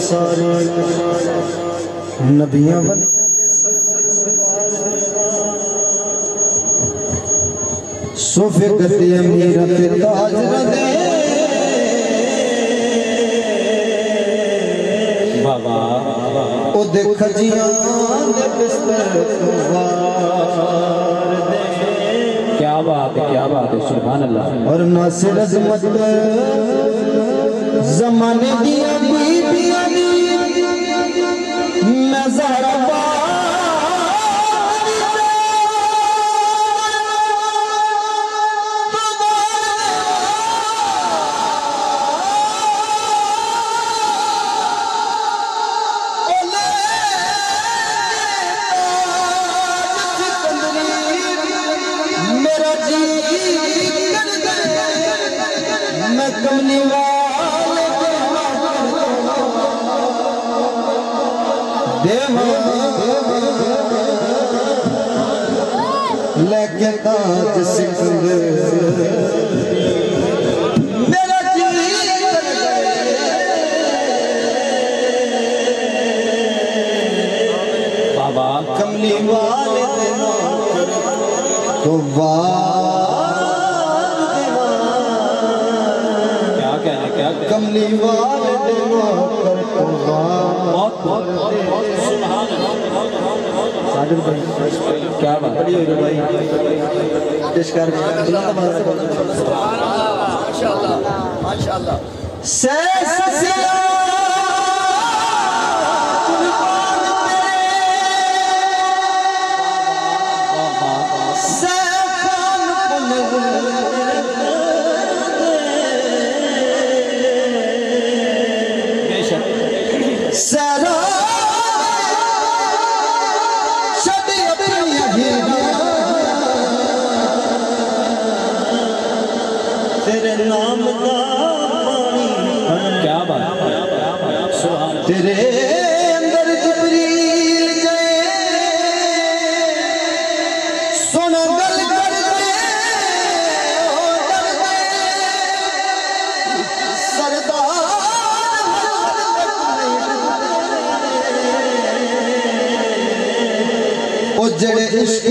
सारे नबियां सोफे गद्दे अमीर ते ताज रदे बाबा ओ देख जियां दे बिस्तर वार दे। क्या बात है सुभान अल्लाह। और नासिर अजमत ज़माने दिया बीबियां नज़ारा मेरा जी मैं कमली लेके ताज सिंह मेरा जी बाबा कमली वाले तो क्या कहना क्या कमली वाले क्या बात बड़ी हुई भाई माशाअल्लाह तेरे नाम का पानी क्या बात तेरे अंदर जिब्रील गए सोना गल कर दे सरदार ओ जड़े इश्क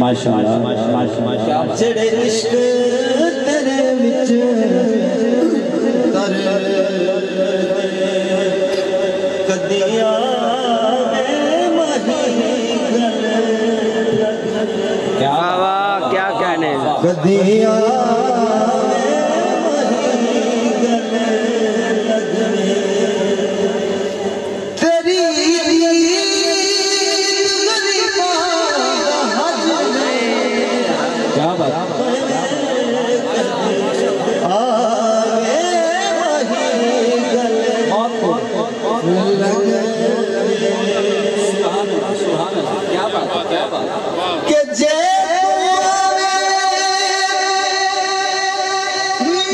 माशाअल्लाह जेड़े इश्क तेरे विच कर कदिया क्या कहने कदिया के जे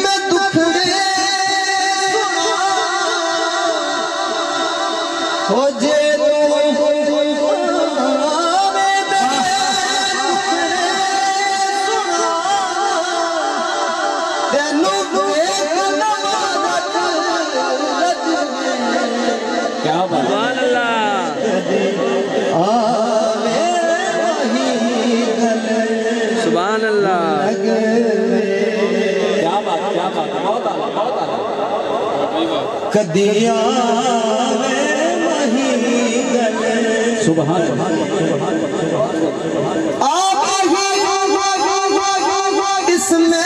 मैं दुखड़े हो जे क्या सुभान अल्लाह क्या बात बहुत कदिया सुभान इसमें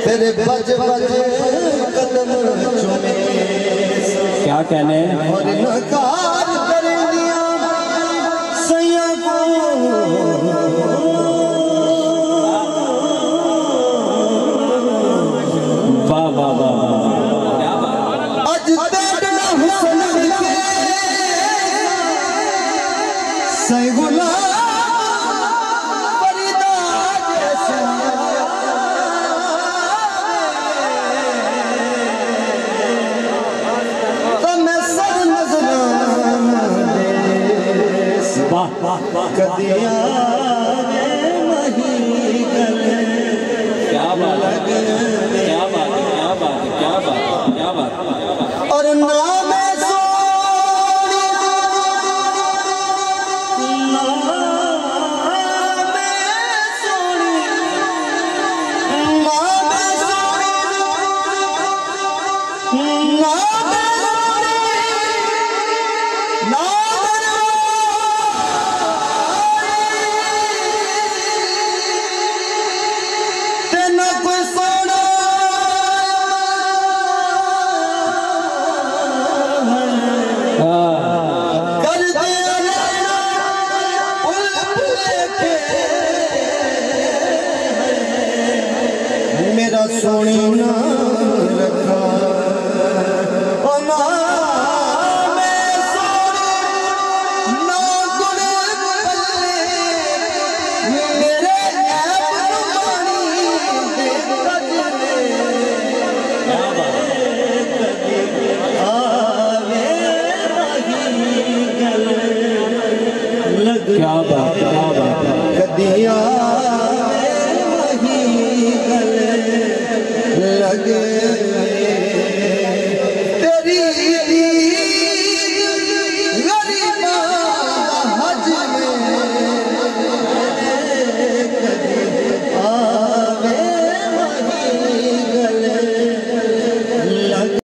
तेरे बज बज कदम चुमे क्या कहने और नकार कर दिया सैया को वाह वाह वाह कदिया मही गले क्या बात है, क्या बात है, क्या बात है, क्या बात है, क्या बात है। और नाम No!